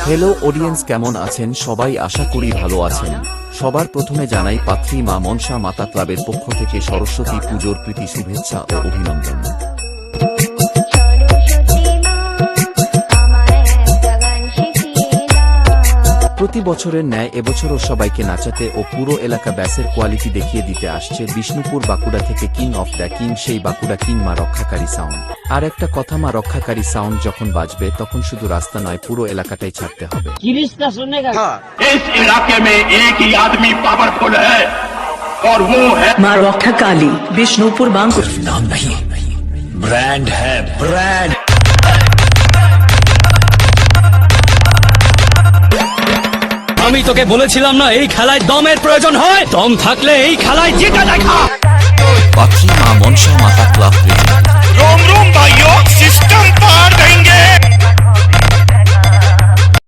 Hello audience, কেমন আছেন সবাই? আশা করি ভালো আছেন। সবার প্রথমে জানাই পাত্রী মা মনসা মাতা ক্লাবের পক্ষ থেকে সরস্বতী পুজোর প্রীতি শুভেচ্ছা ও অভিনন্দন। প্রতি বছরের ন্যায় এবছরও সবাইকে নাচাতে ও পুরো এলাকা ব্যাসের কোয়ালিটি দেখিয়ে দিতে আসছে বিষ্ণুপুর বাঁকুড়া থেকে কিং অফ দ্য কিং, সেই বাঁকুড়া কিং মা রক্ষাকারী সাউন্ড। আর একটা কথা, মা রক্ষাকারী সাউন্ড যখন বাজবে তখন শুধু রাস্তা নয়, পুরো এলাকাটাই ছাড়তে হবে। इस इलाके में एक ही आदमी पावरफुल है और वो है माँ रक्षा काली, विष्णुपुर बांकुर। नाम नहीं, ब्रांड है ब्रांड। আমি তোকে বলেছিলাম না এই খেলায় দমের প্রয়োজন হয়, দম থাকলে এই খেলায় জিতে দেখা। পাত্রী মা মনসা মাতা ক্লাব। रोम रोम भाइयों सिस्टम पार देंगे।